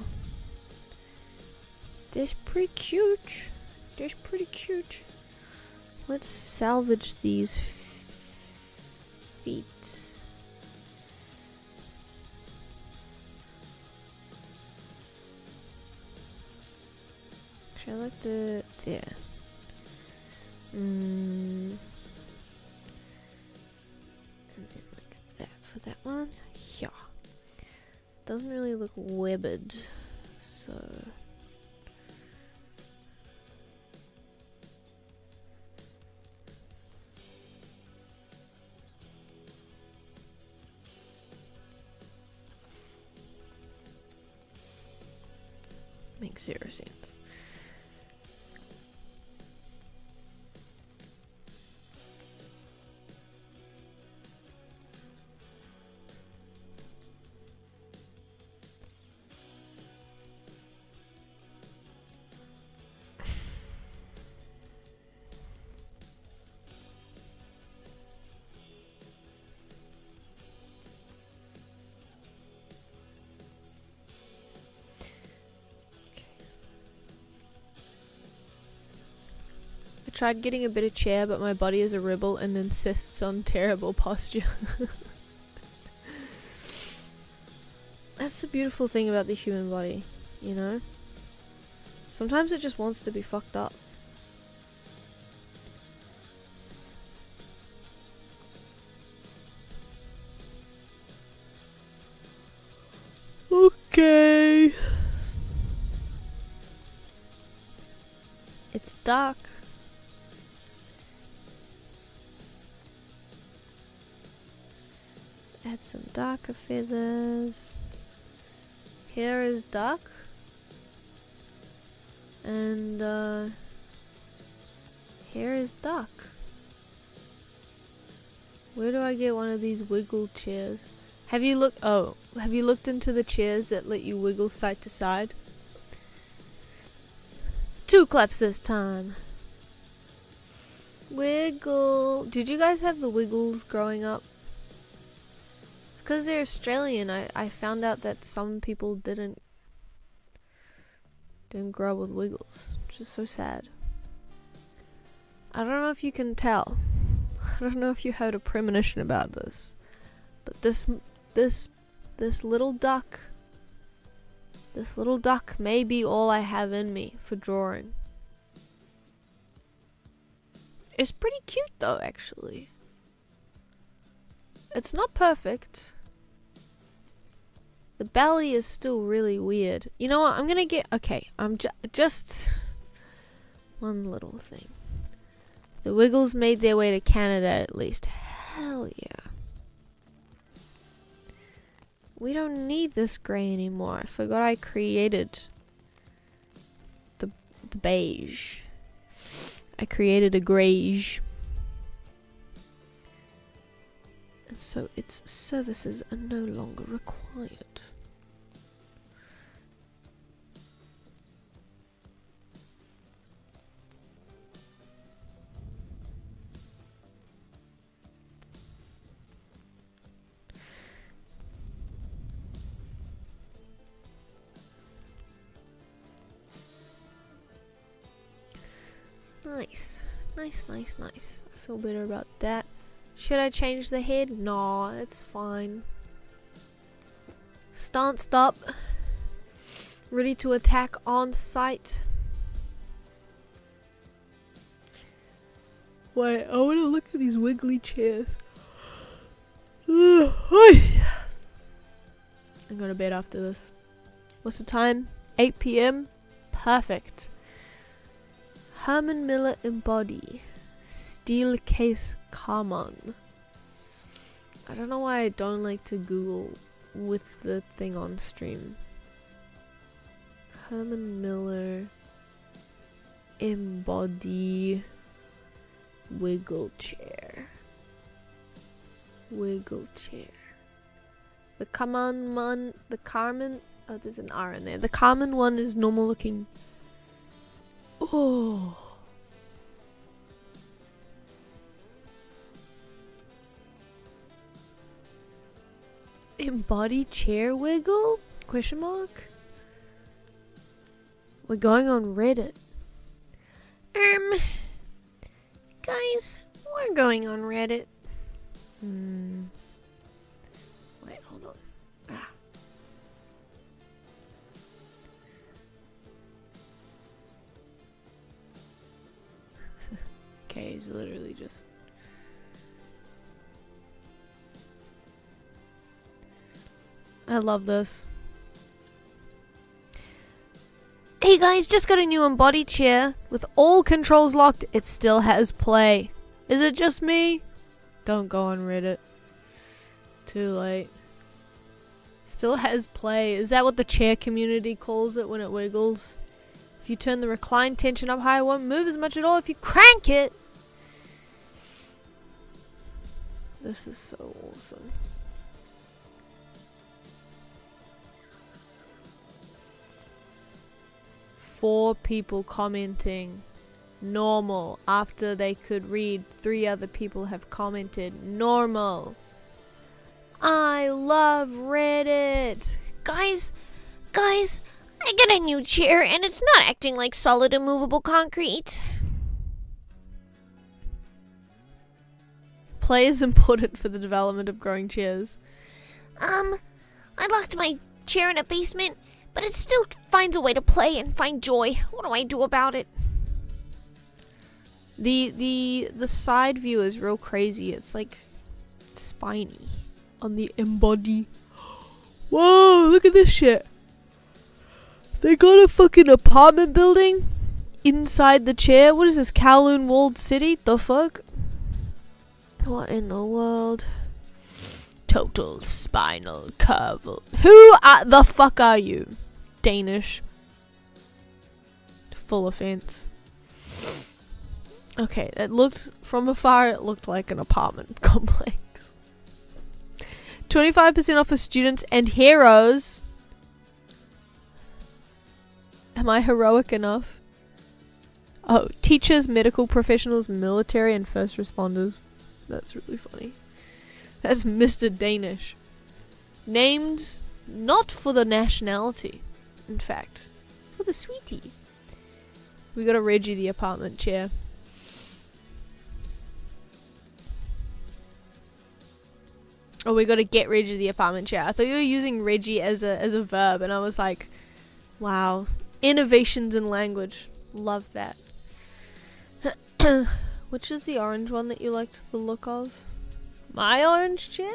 That's pretty cute. That's pretty cute. Let's salvage these feet. I like to there. And then like that for that one. Yeah. Doesn't really look webbed, so makes zero sense. I tried getting a better chair, but my body is a rebel and insists on terrible posture. That's the beautiful thing about the human body, you know? Sometimes it just wants to be fucked up. Okay. It's dark. Add some darker feathers. Hair is dark. And hair is dark. Where do I get one of these wiggle chairs? Have you looked into the chairs that let you wiggle side to side? 2 claps this time. Wiggle. Did you guys have the wiggles growing up? It's because they're Australian. I found out that some people didn't grow up with wiggles, which is so sad. I don't know if you can tell. I don't know if you had a premonition about this, but this little duck may be all I have in me for drawing. It's pretty cute though, actually. It's not perfect. The belly is still really weird. You know what? I'm gonna get... Okay, I'm just... One little thing. The Wiggles made their way to Canada at least. Hell yeah. We don't need this grey anymore. I forgot I created the beige. I created a greige. And so its services are no longer required. Nice. Nice. I feel better about that. Should I change the head? No, it's fine. Stanced up. Ready to attack on sight. Wait, I want to look at these wiggly chairs. I'm going to bed after this. What's the time? 8 p.m? Perfect. Herman Miller Embody. Steel Case Carmon. I don't know why I don't like to Google with the thing on stream. Herman Miller Embody Wiggle Chair. The Carmen one, oh, there's an R in there. The Carmen one is normal looking. Oh. Embody chair wiggle? Question mark? We're going on Reddit. Guys, we're going on Reddit. Wait, hold on. Okay, it's literally just... I love this. Hey guys, just got a new embody chair. With all controls locked, it still has play. Is it just me? Don't go on Reddit. Too late. Still has play. Is that what the chair community calls it when it wiggles? If you turn the recline tension up high, it won't move as much at all. If you crank it... This is so awesome. Four people commenting normal after they could read 3 other people have commented normal. I love Reddit. Guys, I got a new chair and it's not acting like solid immovable concrete. Play is important for the development of growing chairs. I locked my chair in a basement, but it still finds a way to play and find joy. What do I do about it? The side view is real crazy. It's like spiny on the embody. Whoa, look at this shit. They got a fucking apartment building inside the chair. What is this, Kowloon Walled City? The fuck? What in the world? Total spinal curval. Who the fuck are you? Danish. Full offense. Okay, it looked from afar. It looked like an apartment complex. 25% off for students and heroes. Am I heroic enough? Oh, teachers, medical professionals, military, and first responders. That's really funny. That's Mr. Danish. Named not for the nationality, in fact, for the sweetie. We got a Reggie the apartment chair. Oh, we got to get Reggie the apartment chair. I thought you were using Reggie as a verb, and I was like, wow, innovations in language. Love that. Which is the orange one that you liked the look of? My orange chair?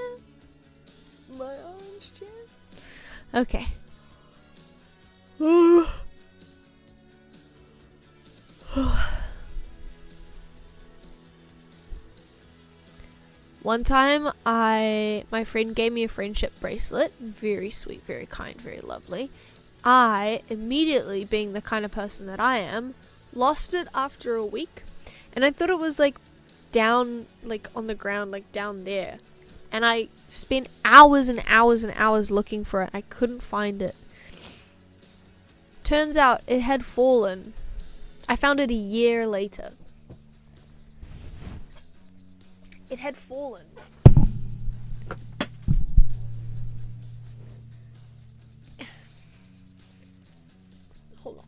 My orange chair? Okay. One time, my friend gave me a friendship bracelet. Very sweet, very kind, very lovely. I immediately, being the kind of person that I am, lost it after a week. And I thought it was like down, like on the ground, like down there. And I spent hours and hours and hours looking for it. I couldn't find it. Turns out it had fallen. I found it a year later. It had fallen. Hold on.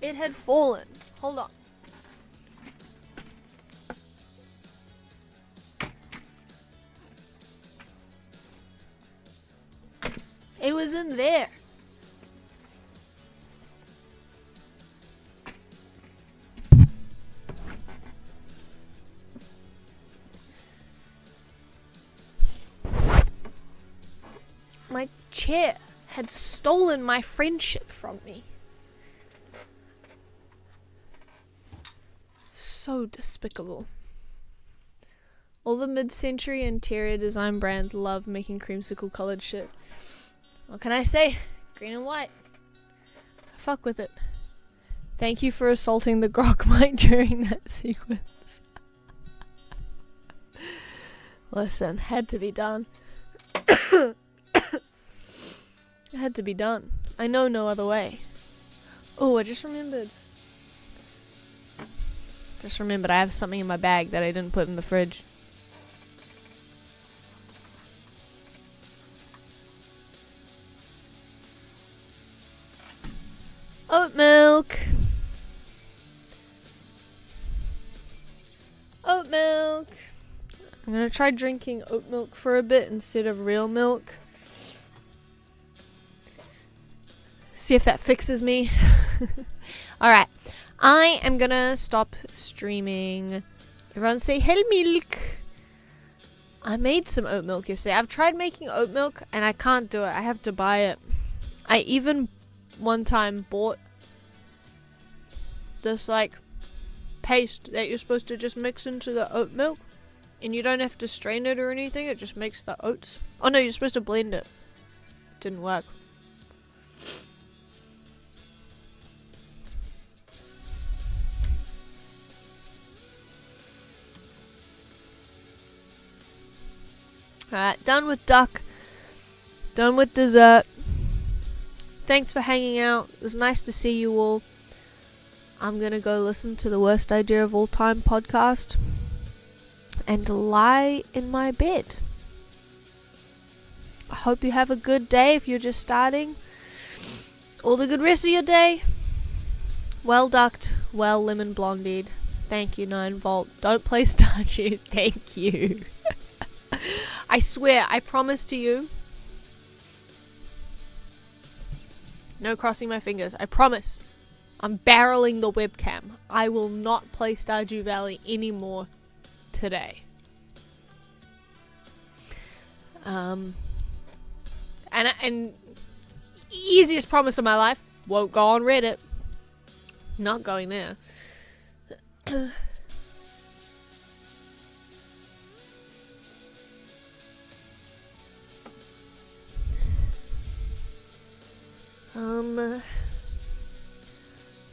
It had fallen. Hold on. It was in there. My chair had stolen my friendship from me. So despicable. All the mid-century interior design brands love making creamsicle colored shit. What can I say? Green and white. I fuck with it. Thank you for assaulting the grok mic during that sequence. Listen, had to be done. It had to be done. I know no other way. Oh, I just remembered. I have something in my bag that I didn't put in the fridge. Oat milk. Oat milk. I'm gonna try drinking oat milk for a bit instead of real milk. See if that fixes me. Alright. I am gonna stop streaming. Everyone say hell milk. I made some oat milk yesterday. I've tried making oat milk and I can't do it. I have to buy it. I even one time bought this like paste that you're supposed to just mix into the oat milk. And you don't have to strain it or anything. It just makes the oats. Oh no, you're supposed to blend it. Didn't work. Alright, done with duck. Done with dessert. Thanks for hanging out. It was nice to see you all. I'm gonna go listen to the Worst Idea of All Time podcast and lie in my bed. I hope you have a good day if you're just starting. All the good rest of your day. Well ducked, well lemon blondied. Thank you, 9 Volt. Don't play Stardew. Thank you. I swear, I promise to you. No crossing my fingers. I promise. I'm barreling the webcam. I will not play Stardew Valley anymore today. And easiest promise of my life, won't go on Reddit. Not going there.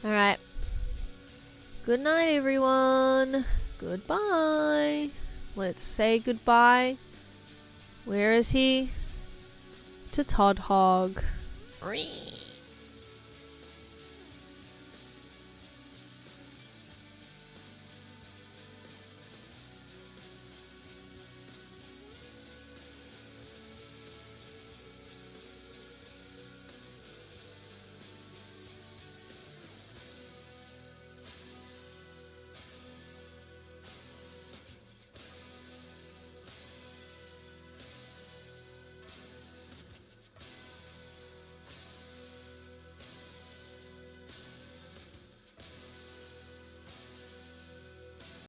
Alright. Good night, everyone. Goodbye. Let's say goodbye. Where is he? To Toddhog.